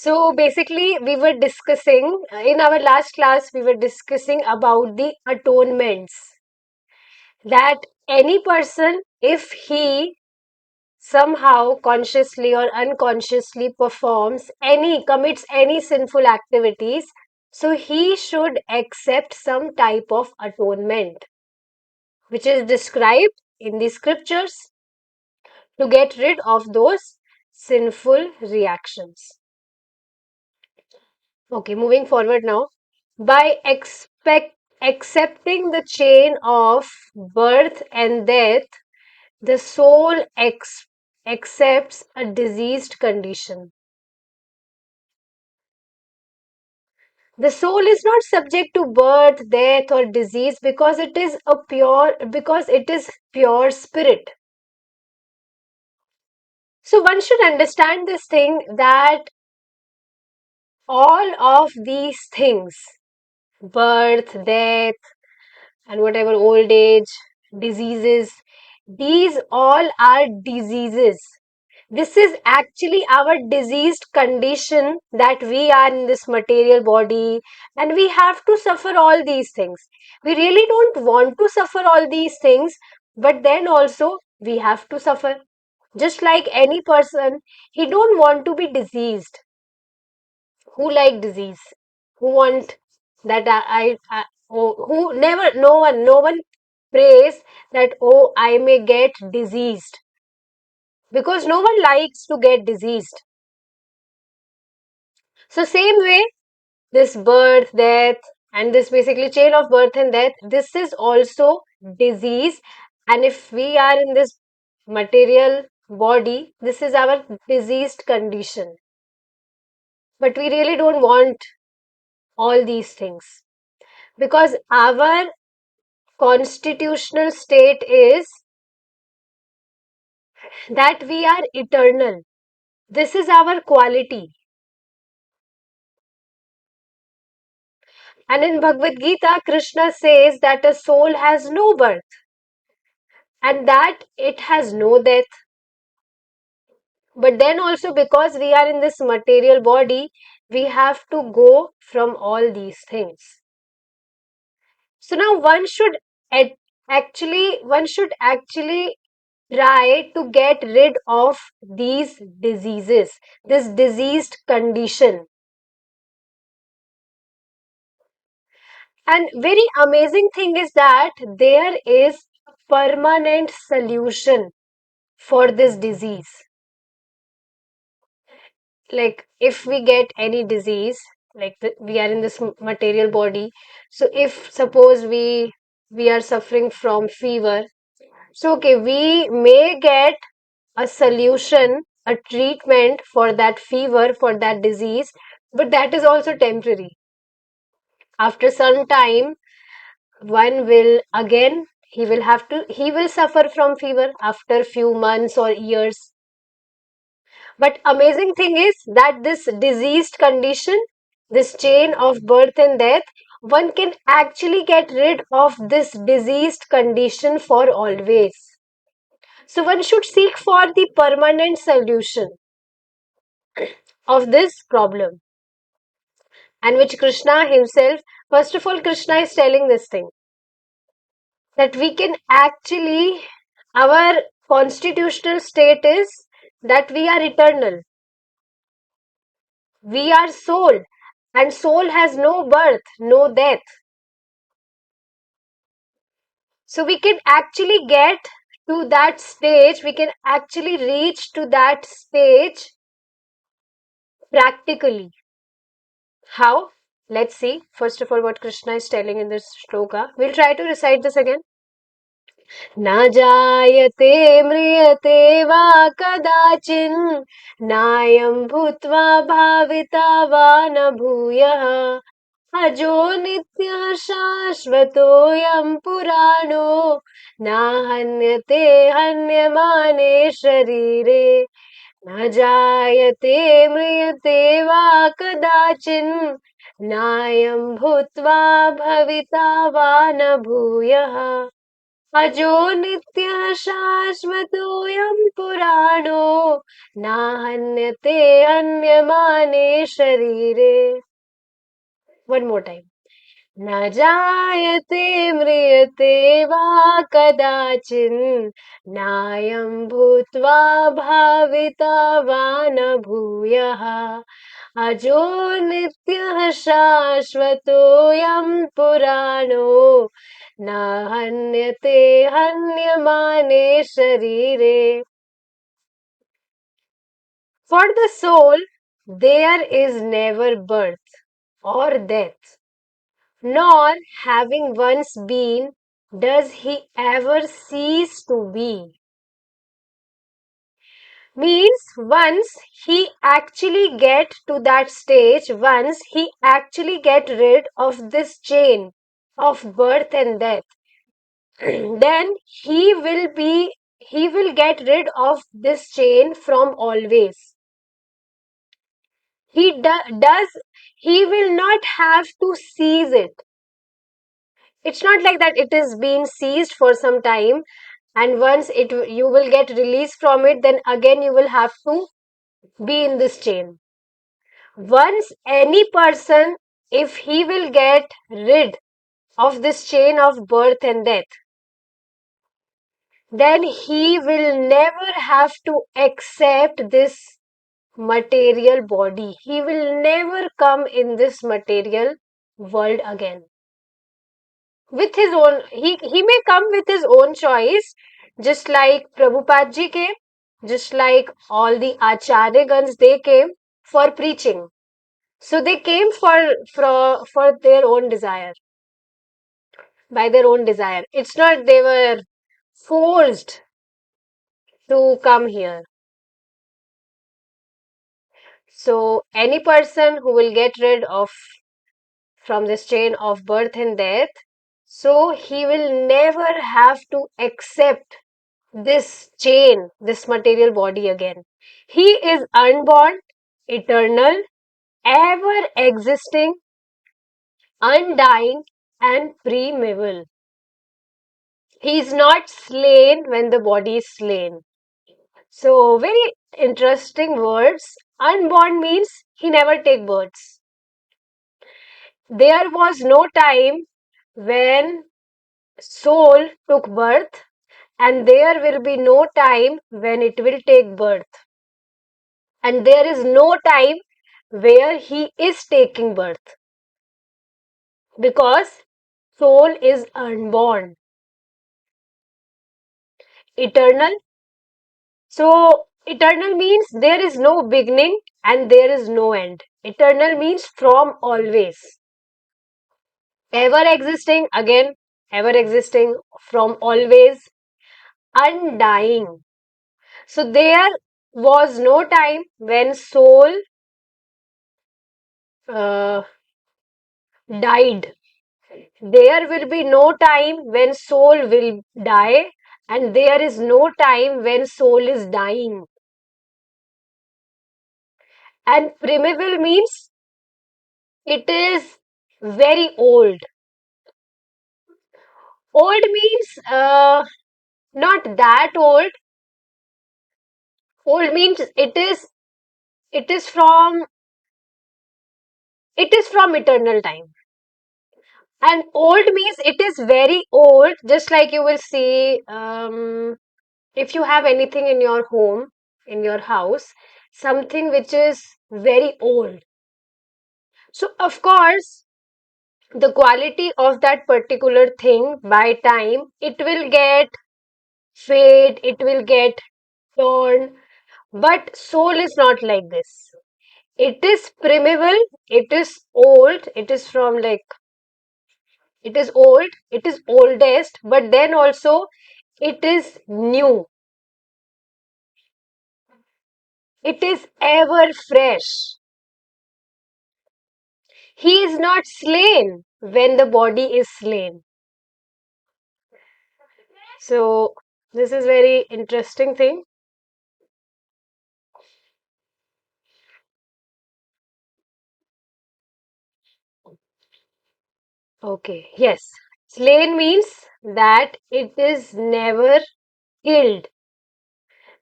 So basically, we were discussing in our last class, we were discussing about the atonements, that any person, if he somehow consciously or unconsciously commits any sinful activities, so he should accept some type of atonement, which is described in the scriptures to get rid of those sinful reactions. Okay, moving forward now. By accepting the chain of birth and death, the soul accepts a diseased condition. The soul is not subject to birth, death, or disease because it is pure spirit. So one should understand this thing, that all of these things, birth, death, and whatever, old age, diseases, these all are diseases. This is actually our diseased condition, that we are in this material body and we have to suffer all these things. We really don't want to suffer all these things, but then also we have to suffer. Just like any person, he don't want to be diseased. Who like disease? Who want that who never, no one prays that, oh, I may get diseased, because no one likes to get diseased. So same way, this birth, death, and this basically chain of birth and death, this is also disease. And if we are in this material body, this is our diseased condition. But we really don't want all these things, because our constitutional state is that we are eternal. This is our quality. And in Bhagavad Gita, Krishna says that a soul has no birth and that it has no death. But then also, because we are in this material body, we have to go from all these things. So now one should actually try to get rid of these diseases, this diseased condition. And very amazing thing is that there is permanent solution for this disease. Like if we get any disease, like we are in this material body, so if suppose we are suffering from fever, so okay, we may get a solution, a treatment for that fever, for that disease, but that is also temporary. After some time, one will again, he will suffer from fever after few months or years. But amazing thing is that this diseased condition, this chain of birth and death, one can actually get rid of this diseased condition for always. So one should seek for the permanent solution of this problem, and which Krishna himself, first of all, Krishna is telling this thing, that we can actually, our constitutional state is that we are eternal. We are soul, and soul has no birth, no death. So we can actually get to that stage, we can actually reach to that stage practically. How? Let's see. First of all, what Krishna is telling in this shloka. We'll try to recite this again. न जायते म्रियते वा कदाचिन् नायं भूत्वा भाविता वा न भूयः अजो नित्यः शाश्वतोऽयं पुराणो न हन्यते हन्यमाने शरीरे न जायते म्रियते वा कदाचिन् नायं भूत्वा भविता वा न भूयः. अजो नित्यः शाश्वतोऽयं पुराणो नाहन्यते हन्यमाने शरीरे. One more time. न जायते म्रियते वा कदाचिन् नायं भूत्वा भाविता वा न भूयः अजो नित्यः शाश्वतोऽयं पुराणो न हन्यते हन्यमाने शरीरे. For the soul, there is never birth or death, nor having once been, does he ever cease to be. Means once he actually get to that stage, once he actually get rid of this chain of birth and death, then he will get rid of this chain from always. Does he will not have to seize it. It's not like that it is being seized for some time, and once it you will get released from it, then again you will have to be in this chain. Once any person, if he will get rid of this chain of birth and death, then he will never have to accept this material body. He will never come in this material world again. With his own, he may come with his own choice, just like Prabhupada ji came, just like all the Acharyagans, they came for preaching. So they came for their own desire, by their own desire. It's not they were forced to come here. So any person who will get rid of from this chain of birth and death, so he will never have to accept this chain, this material body again. He is unborn, eternal, ever existing, undying, and primeval. He is not slain when the body is slain. So, very interesting words. Unborn means he never take births. There was no time when soul took birth, and there will be no time when it will take birth. And there is no time where he is taking birth, because soul is unborn, eternal. So eternal means there is no beginning and there is no end. Eternal means from always, ever existing, again ever existing, from always, undying. So there was no time when soul uh, died. There will be no time when soul will die, and there is no time when soul is dying. And primeval means it is very old. Old means not that old. Old means it is from eternal time. And old means it is very old, just like you will see if you have anything in your home, in your house, something which is very old. So, of course, the quality of that particular thing by time, it will get fade, it will get torn. But soul is not like this. It is primeval, it is old, it is from like, it is old, it is oldest, but then also it is new. It is ever fresh. He is not slain when the body is slain. So this is very interesting thing. Okay, yes. Slain means that it is never killed.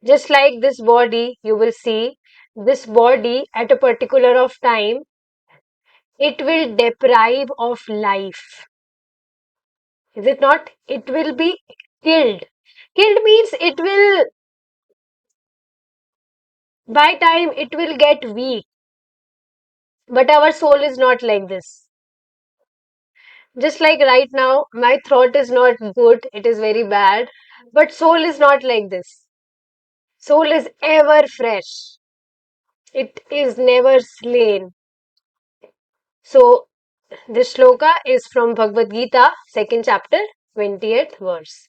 Just like this body, you will see this body at a particular of time, it will deprive of life. Is it not? It will be killed. Killed means it will, by time, it will get weak. But our soul is not like this. Just like right now, my throat is not good, it is very bad. But soul is not like this. Soul is ever fresh. It is never slain. So, this shloka is from Bhagavad Gita, second chapter, 20th verse.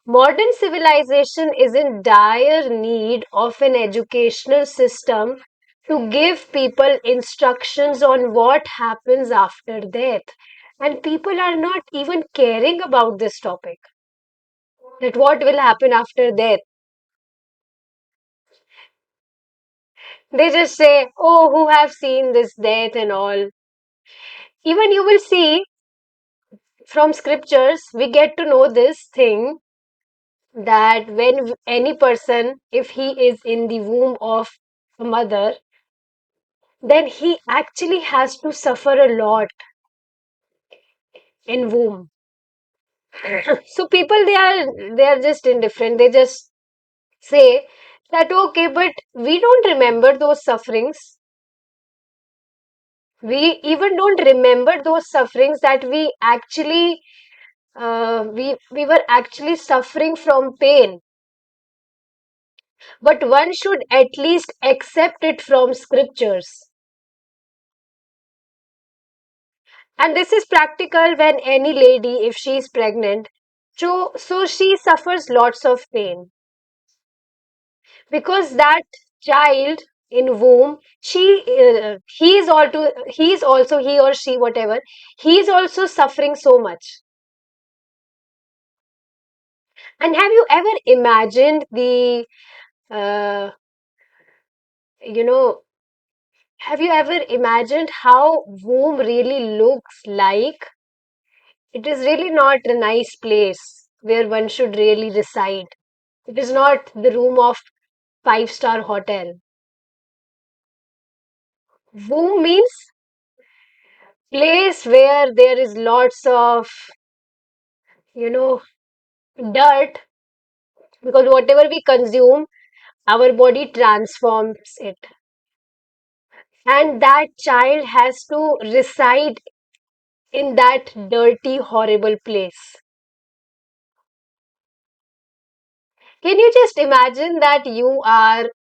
Modern civilization is in dire need of an educational system to give people instructions on what happens after death. And people are not even caring about this topic, that what will happen after death. They just say, oh, who have seen this death and all. Even you will see from scriptures, we get to know this thing that when any person, if he is in the womb of a mother, then he actually has to suffer a lot in womb. So people, they are just indifferent. They just say that okay, but we don't remember those sufferings. We even don't remember those sufferings that we actually we were actually suffering from pain. But one should at least accept it from scriptures. And this is practical when any lady, if she is pregnant, so she suffers lots of pain because that child in womb, he is also, he or she, whatever, he is also suffering so much. And have you ever imagined the, uh, you know, have you ever imagined how womb really looks like? It is really not a nice place where one should really reside. It is not the room of five-star hotel. Womb means place where there is lots of, you know, dirt, because whatever we consume, our body transforms it. And that child has to reside in that dirty, horrible place. Can you just imagine that you are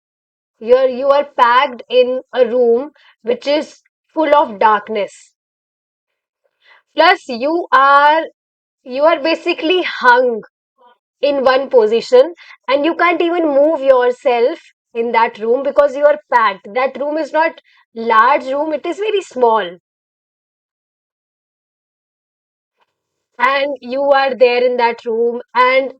packed in a room which is full of darkness. Plus you are basically hung in one position and you can't even move yourself in that room because you are packed. That room is not large room, it is very small. And you are there in that room, and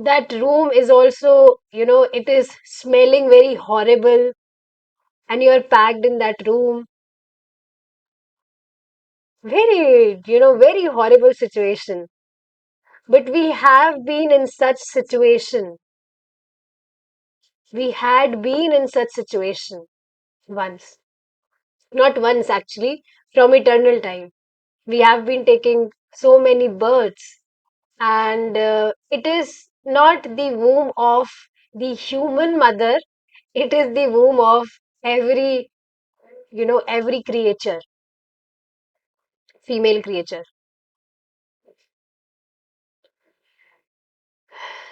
that room is also, it is smelling very horrible, and you are packed in that room. Very, very horrible situation. But we have been in such situation. We had been in such situation once. Not once actually, from eternal time. We have been taking so many births, and it is not the womb of the human mother, it is the womb of every, every creature, female creature.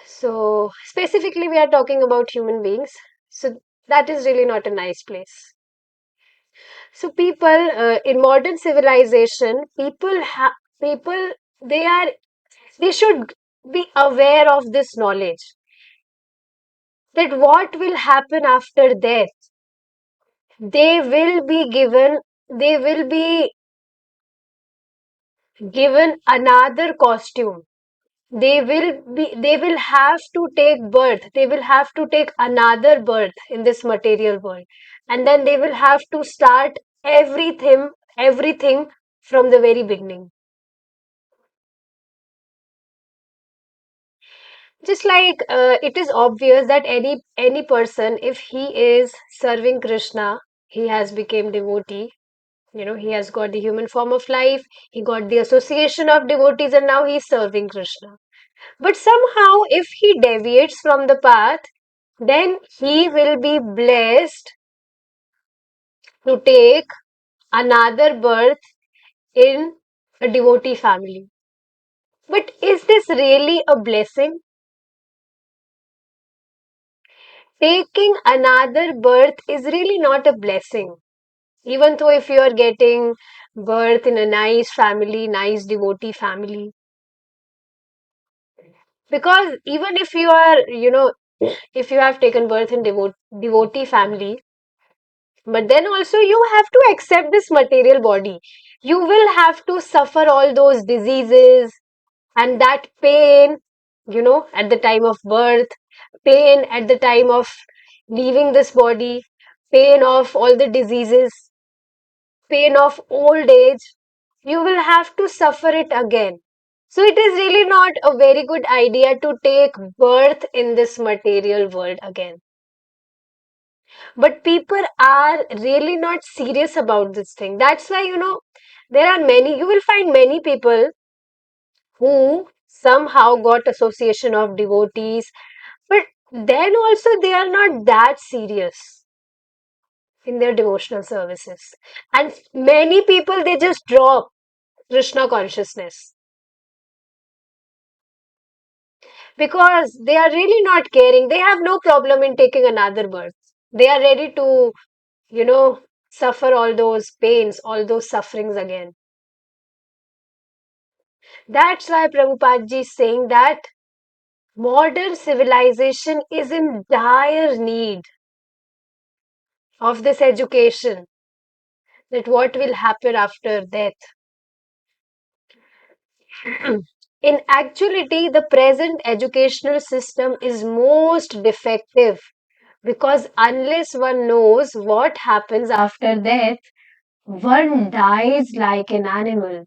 So, specifically, we are talking about human beings. So, that is really not a nice place. So, people in modern civilization, people, they are, they should be aware of this knowledge that what will happen after death. They will be given, they will be given another costume. They will have to take birth, they will have to take another birth in this material world, and then they will have to start everything from the very beginning. Just like it is obvious that any person, if he is serving Krishna, he has become devotee. He has got the human form of life, he got the association of devotees, and now he's serving Krishna. But somehow, if he deviates from the path, then he will be blessed to take another birth in a devotee family. But is this really a blessing? Taking another birth is really not a blessing. Even though if you are getting birth in a nice family, nice devotee family, because even if you are, if you have taken birth in devotee family, but then also you have to accept this material body. You will have to suffer all those diseases and that pain, at the time of birth, pain at the time of leaving this body, pain of all the diseases, pain of old age. You will have to suffer it again. So it is really not a very good idea to take birth in this material world again. But people are really not serious about this thing. That's why, there are many, you will find many people who somehow got association of devotees, but then also they are not that serious in their devotional services. And many people, they just drop Krishna consciousness because they are really not caring. They have no problem in taking another birth. They are ready to, you know, suffer all those pains, all those sufferings again. That's why Prabhupada ji is saying that modern civilization is in dire need of this education, that what will happen after death. In actuality, the present educational system is most defective because unless one knows what happens after death, one dies like an animal.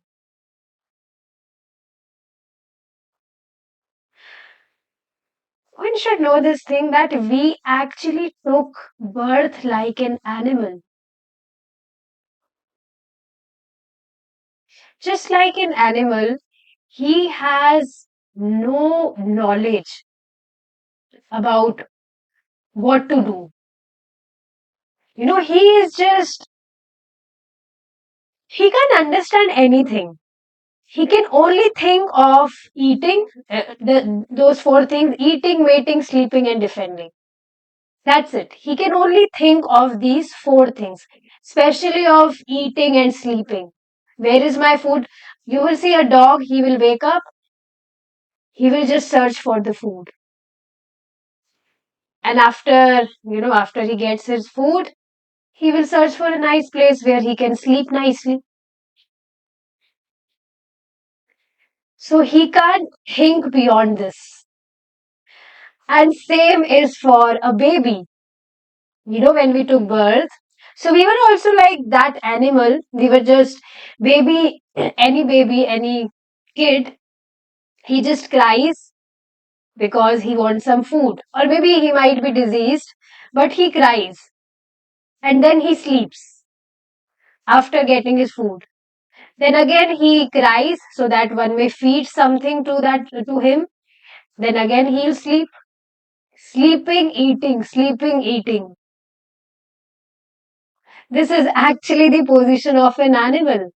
One should know this thing that we actually took birth like an animal. Just like an animal, he has no knowledge about what to do. He is just, he can't understand anything. He can only think of eating, those four things: eating, mating, sleeping, and defending. That's it. He can only think of these four things, especially of eating and sleeping. Where is my food? You will see a dog, he will wake up, he will just search for the food. And after he gets his food, he will search for a nice place where he can sleep nicely. So he can't think beyond this. And same is for a baby. When we took birth, so we were also like that animal. We were just baby, any kid, he just cries because he wants some food, or maybe he might be diseased, but he cries and then he sleeps after getting his food. Then again he cries so that one may feed something to him. Then again he'll sleep. Sleeping, eating. This is actually the position of an animal.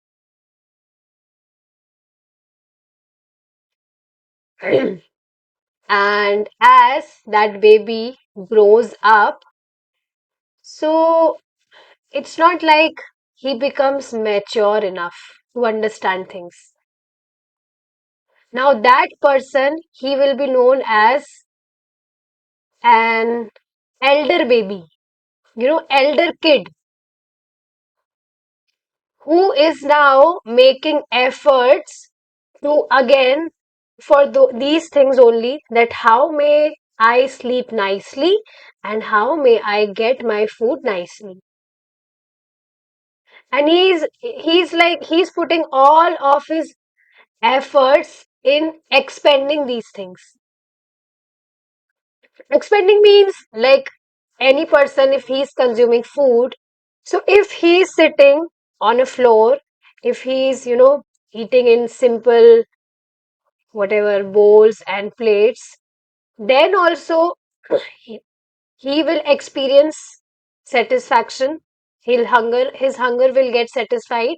And as that baby grows up, so it's not like he becomes mature enough to understand things. Now, that person, he will be known as an elder baby, elder kid, who is now making efforts to again for these things only, that how may I sleep nicely and how may I get my food nicely. And he's putting all of his efforts in expanding these things. Expending means like any person, if he's consuming food, so if he's sitting on a floor, if he's, eating in simple whatever bowls and plates, then also he, he will experience satisfaction. His hunger will get satisfied.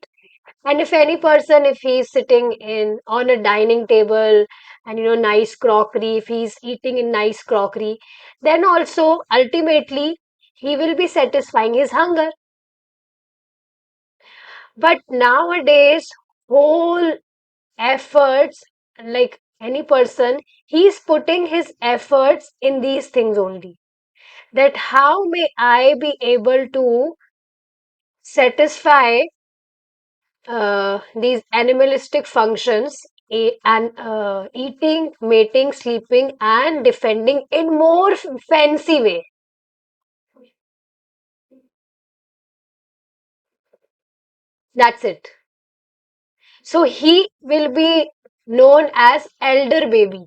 And if any person, if he's sitting in on a dining table and nice crockery, if he's eating in nice crockery, then also ultimately he will be satisfying his hunger. But nowadays, whole efforts, like any person, he's putting his efforts in these things only. That how may I be able to satisfy these animalistic functions, and eating, mating, sleeping, and defending in more fancy way. That's it. So he will be known as elder baby,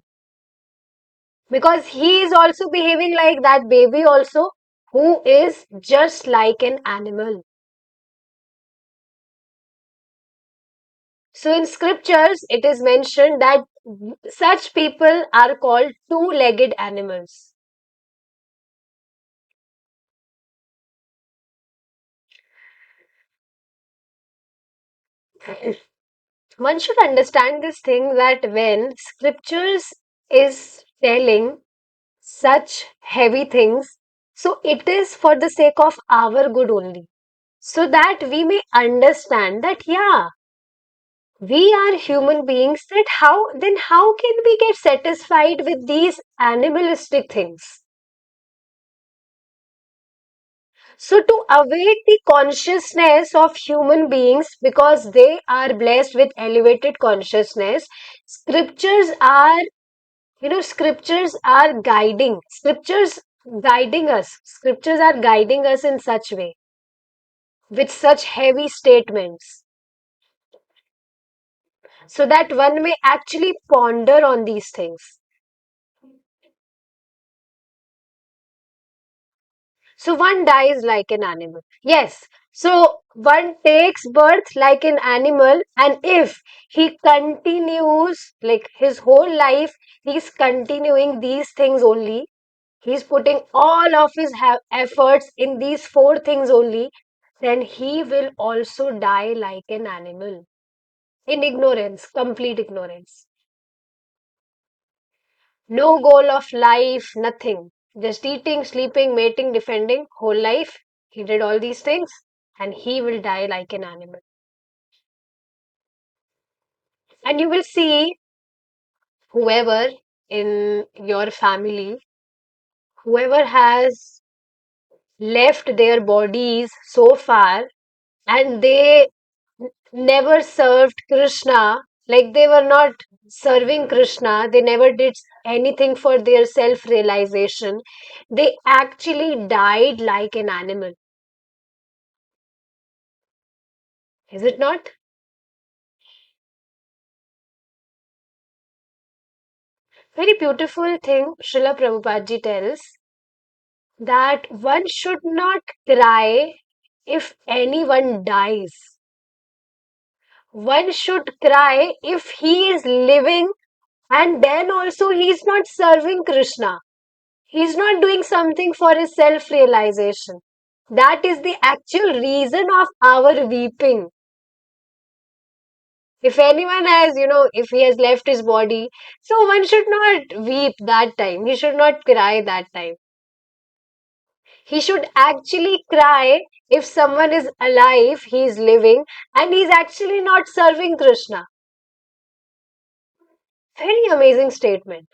because he is also behaving like that baby also, who is just like an animal. So in scriptures, it is mentioned that such people are called two-legged animals. One should understand this thing, that when scriptures is telling such heavy things, so it is for the sake of our good only, so that we may understand that, yeah, we are human beings, that how can we get satisfied with these animalistic things. So to awake the consciousness of human beings, because they are blessed with elevated consciousness, scriptures are, scriptures are scriptures are guiding us in such way, with such heavy statements, so that one may actually ponder on these things. So one dies like an animal. Yes. So one takes birth like an animal, and if he continues like his whole life, he's continuing these things only. He's putting all of his efforts in these four things only, then he will also die like an animal. In ignorance, complete ignorance. No goal of life, nothing. Just eating, sleeping, mating, defending, whole life. He did all these things and he will die like an animal. And you will see whoever in your family, whoever has left their bodies so far and they never served Krishna, like they were not serving Krishna, they never did anything for their self realization, they actually died like an animal. Is it not? Very beautiful thing Srila Prabhupada ji tells, that one should not cry if anyone dies. One should cry if he is living and then also he is not serving Krishna. He's not doing something for his self realization. That is the actual reason of our weeping. If anyone has, if he has left his body, so one should not weep that time. He should not cry that time. He should actually cry if someone is alive, he is living, and he's actually not serving Krishna. Very amazing statement.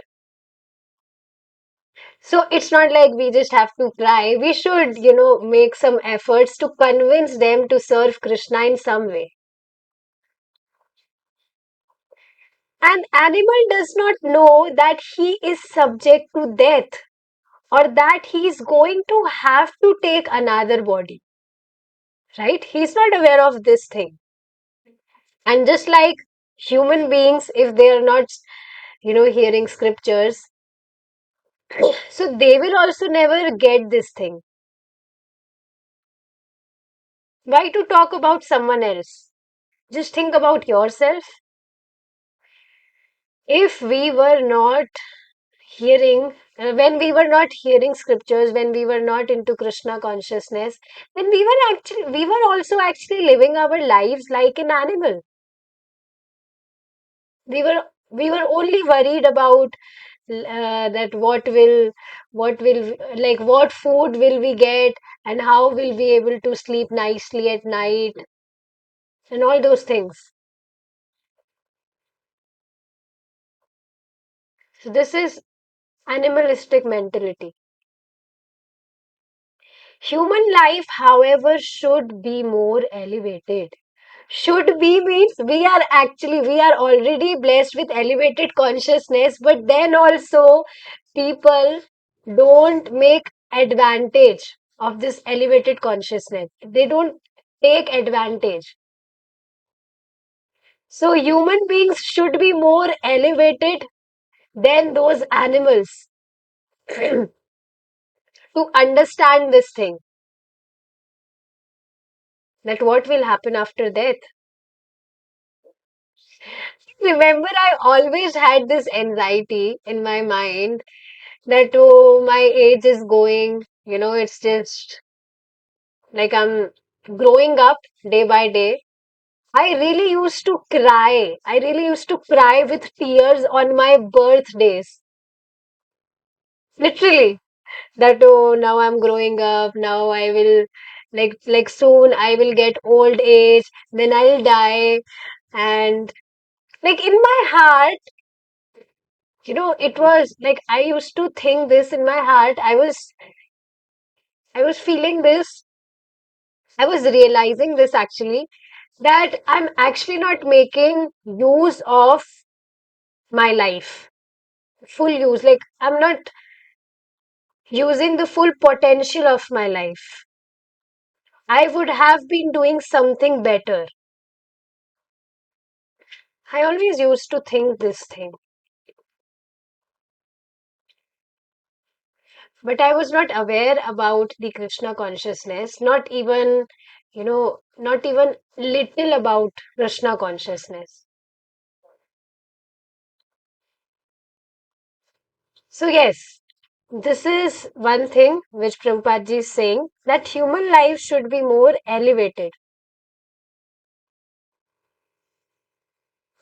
So it's not like we just have to cry. We should, make some efforts to convince them to serve Krishna in some way. An animal does not know that he is subject to death, or that he is going to have to take another body, right? He's not aware of this thing. And just like human beings, if they are not, hearing scriptures, So they will also never get this thing. Why to talk about someone else? Just think about yourself. If we were not hearing, when we were not hearing scriptures, when we were not into Krishna consciousness, then we were also actually living our lives like an animal. We were only worried about that what will like what food will we get, and how will we able to sleep nicely at night, and all those things. So this is animalistic mentality. Human life, however, should be more elevated. Should be means we are already blessed with elevated consciousness, but then also people don't make advantage of this elevated consciousness. They don't take advantage. So human beings should be more elevated than those animals to understand this thing, that what will happen after death. Remember, I always had this anxiety in my mind that, oh, my age is going, it's just like I'm growing up day by day. I really used to cry with tears on my birthdays, literally, that, oh, now I'm growing up, now I will, like soon I will get old age, then I'll die. And like in my heart, it was like I used to think this in my heart. I was feeling this. I was realizing this actually, that I'm actually not making use of my life, full use. Like I'm not using the full potential of my life. I would have been doing something better. I always used to think this thing, but I was not aware about the Krishna consciousness, not even little about Krishna consciousness. So, yes, this is one thing which Prabhupada ji is saying, that human life should be more elevated.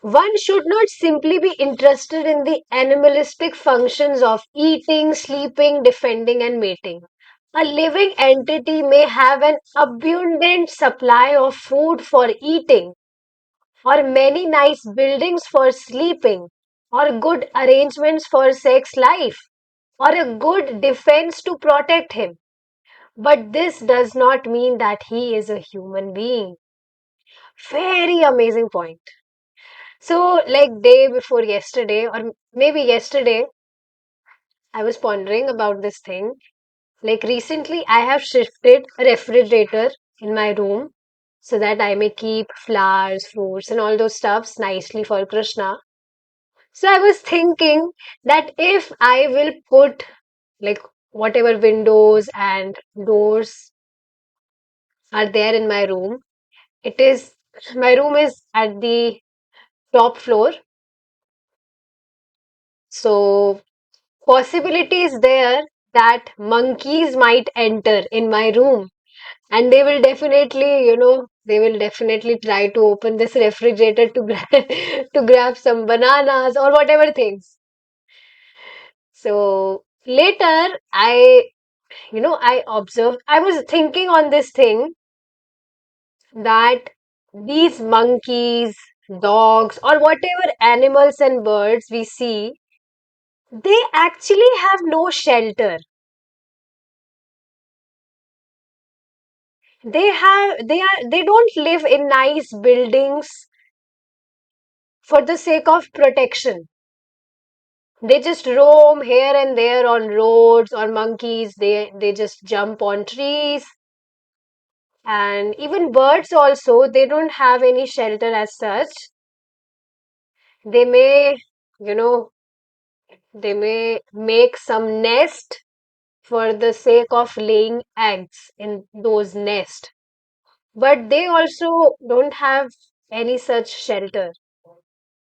One should not simply be interested in the animalistic functions of eating, sleeping, defending, and mating. A living entity may have an abundant supply of food for eating, or many nice buildings for sleeping, or good arrangements for sex life, or a good defense to protect him. But this does not mean that he is a human being. Very amazing point. So, like day before yesterday, or maybe yesterday, I was pondering about this thing. Like recently, I have shifted a refrigerator in my room so that I may keep flowers, fruits, and all those stuffs nicely for Krishna. So I was thinking that if I will put like whatever windows and doors are there in my room, it is my room is at the top floor. So possibility is there that monkeys might enter in my room, and they will definitely try to open this refrigerator to to grab some bananas or whatever things. So later I observed, I was thinking on this thing, that these monkeys, dogs, or whatever animals and birds we see, they actually have no shelter. They don't live in nice buildings for the sake of protection. They just roam here and there on roads, or monkeys, they just jump on trees. And even birds also, they don't have any shelter as such. They may, you know, They may make some nest for the sake of laying eggs in those nests, but they also don't have any such shelter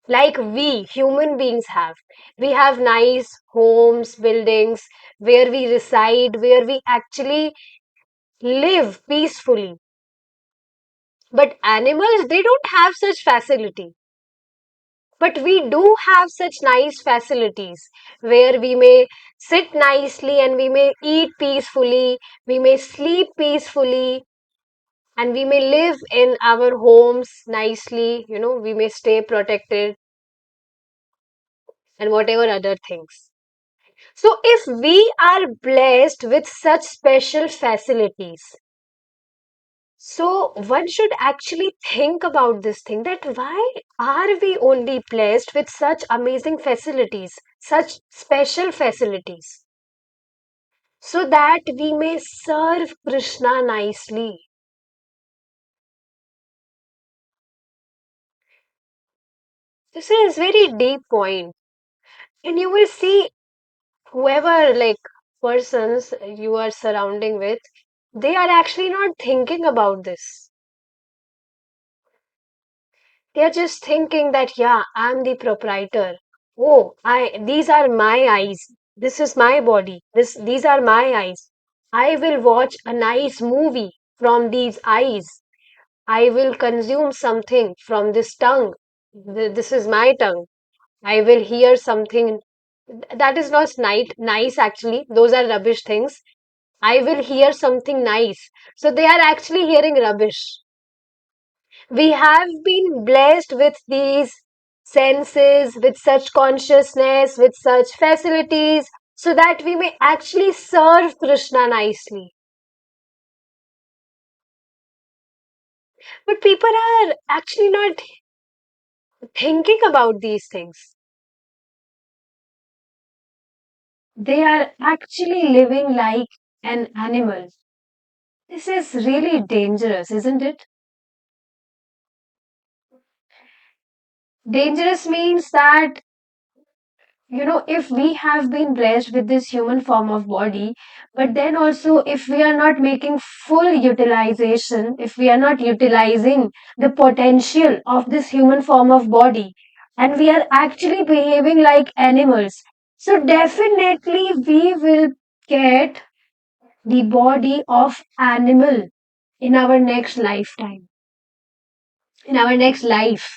like we human beings have. We have nice homes, buildings where we reside, where we actually live peacefully. But animals, they don't have such facility. But we do have such nice facilities where we may sit nicely and we may eat peacefully, we may sleep peacefully, and we may live in our homes nicely, we may stay protected and whatever other things. So, if we are blessed with such special facilities, so one should actually think about this thing, that why are we only blessed with such amazing facilities, such special facilities, so that we may serve Krishna nicely. This is very deep point, and you will see whoever like persons you are surrounding with, they are actually not thinking about this. They are just thinking that, yeah, I'm the proprietor. Oh, these are my eyes. This is my body. These are my eyes. I will watch a nice movie from these eyes. I will consume something from this tongue. This is my tongue. I will hear something that is not nice actually. Those are rubbish things. I will hear something nice. So they are actually hearing rubbish. We have been blessed with these senses, with such consciousness, with such facilities, so that we may actually serve Krishna nicely. But people are actually not thinking about these things. They are actually living like an animal. This is really dangerous, isn't it? Dangerous means that, if we have been blessed with this human form of body, but then also if we are not making full utilization, if we are not utilizing the potential of this human form of body, and we are actually behaving like animals, so definitely we will get the body of animal in our next lifetime, in our next life.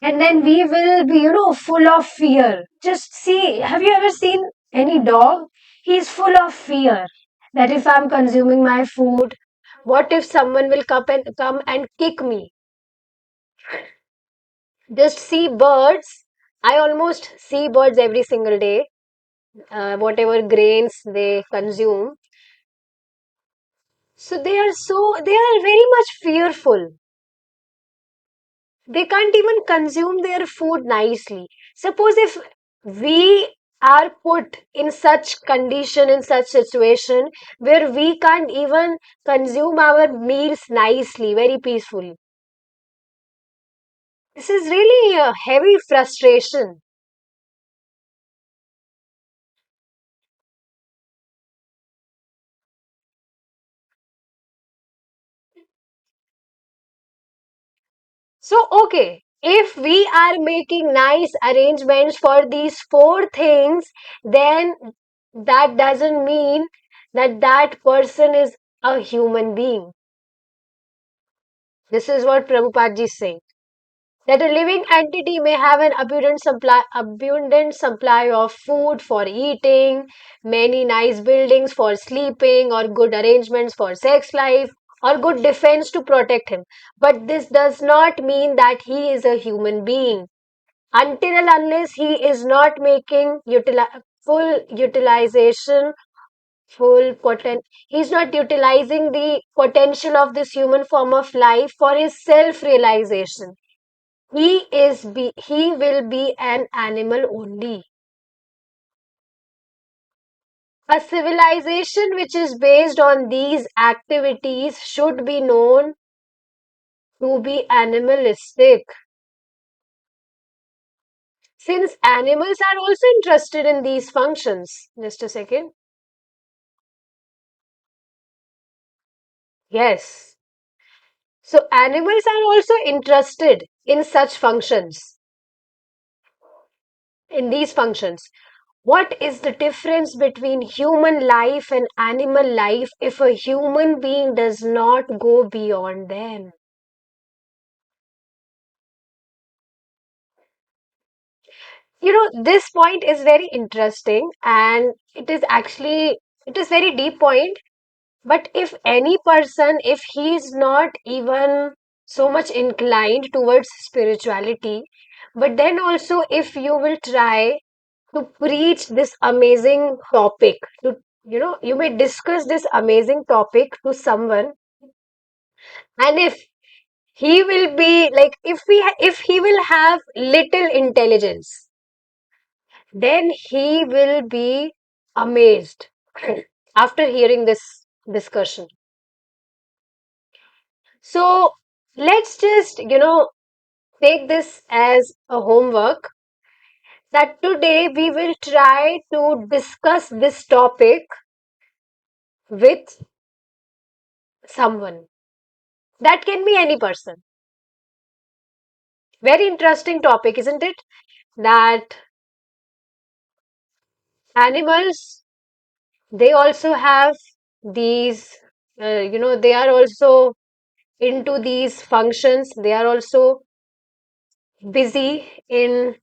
And then we will be, full of fear. Just see, have you ever seen any dog? He's full of fear that if I'm consuming my food, what if someone will come and kick me? Just see birds. I almost see birds every single day, whatever grains they consume. So they are very much fearful. They can't even consume their food nicely. Suppose if we are put in such condition, in such situation where we can't even consume our meals nicely, very peacefully. This is really a heavy frustration. So, okay, if we are making nice arrangements for these four things, then that doesn't mean that that person is a human being. This is what Prabhupada is saying. That a living entity may have an abundant supply of food for eating, many nice buildings for sleeping, or good arrangements for sex life, or good defense to protect him. But this does not mean that he is a human being. Until and unless he is not making full utilization, he's not utilizing the potential of this human form of life for his self realization. He will be an animal only. A civilization which is based on these activities should be known to be animalistic. Since animals are also interested in these functions. Just a second. Yes. So animals are also interested in such functions, in these functions. What is the difference between human life and animal life if a human being does not go beyond them? This point is very interesting, and it is very deep point. But if any person, if he is not even so much inclined towards spirituality, but then also if you will try to preach this amazing topic, you may discuss this amazing topic to someone, and if he will be like, if he will have little intelligence, then he will be amazed after hearing this discussion. So let's just, take this as a homework, that today we will try to discuss this topic with someone. That can be any person. Very interesting topic, isn't it? That animals, they also have these, they are also into these functions. They are also busy in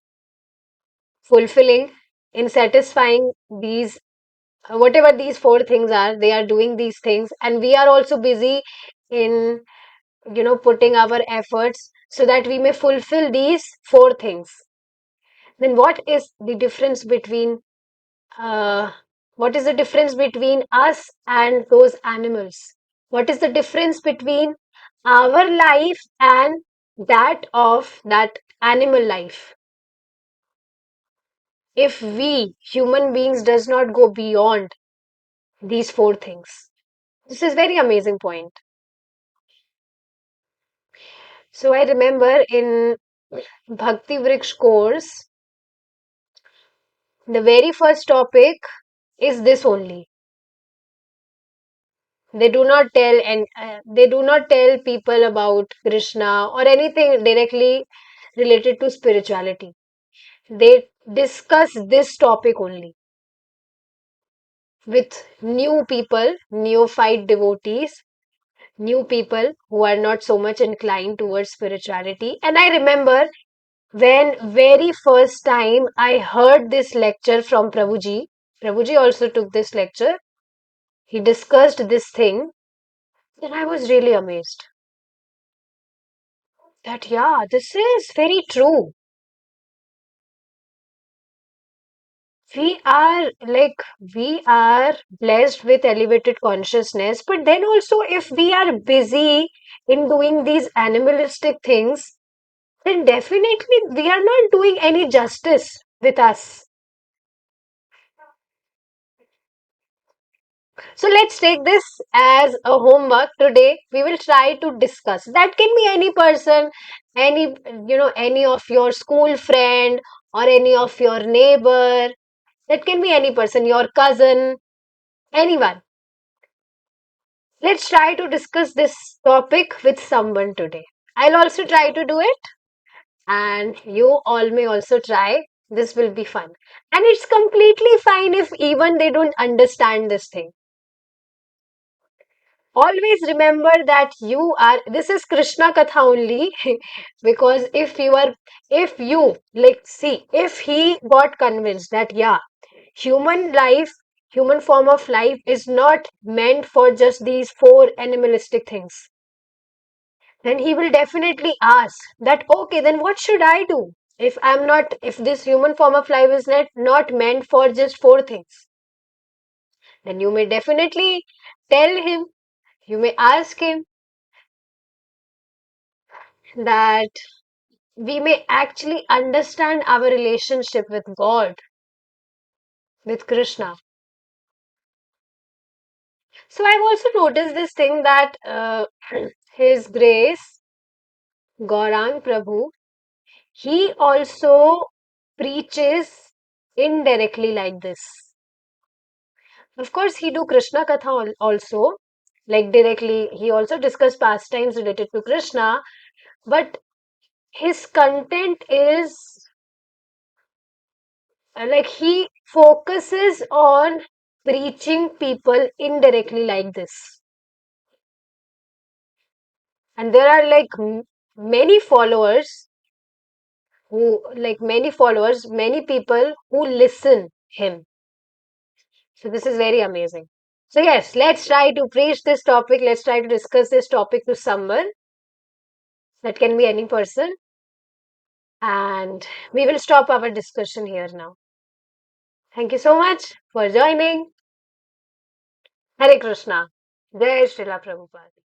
fulfilling, in satisfying these, whatever these four things are, they are doing these things. And we are also busy in, putting our efforts so that we may fulfill these four things. Then uh, what is the difference between us and those animals? What is the difference between our life and that of that animal life? If we human beings does not go beyond these four things. This is very amazing point. So I remember in Bhakti Vriksha course, the very first topic is this only. They do not tell people about Krishna or anything directly related to spirituality. They discuss this topic only with new people, neophyte devotees, new people who are not so much inclined towards spirituality. And I remember when very first time I heard this lecture from Prabhuji also took this lecture. He discussed this thing. Then I was really amazed that, yeah, this is very true. We are like, we are blessed with elevated consciousness, but then also if we are busy in doing these animalistic things, then definitely we are not doing any justice with us. So let's take this as a homework today. We will try to discuss. That can be any person, any of your school friend or any of your neighbor. That can be any person, your cousin, anyone. Let's try to discuss this topic with someone today. I'll also try to do it, and you all may also try. This will be fun. And it's completely fine if even they don't understand this thing. Always remember that you are, this is Krishna Katha only, because if you, like, see, if he got convinced that, yeah, human life, human form of life is not meant for just these four animalistic things, then he will definitely ask that, okay, then what should I do? If this human form of life is not meant for just four things, then you may definitely tell him, you may ask him that we may actually understand our relationship with God, with Krishna. So I've also noticed this thing that His Grace, Gaurang Prabhu, he also preaches indirectly like this. Of course, he do Krishna Katha also, like directly. He also discuss pastimes related to Krishna, but his content is like he focuses on preaching people indirectly like this. And there are like many followers many people who listen him. So this is very amazing. So yes, let's try to preach this topic. Let's try to discuss this topic to someone. That can be any person. And we will stop our discussion here now. Thank you so much for joining. Hare Krishna. Jai Srila Prabhupada.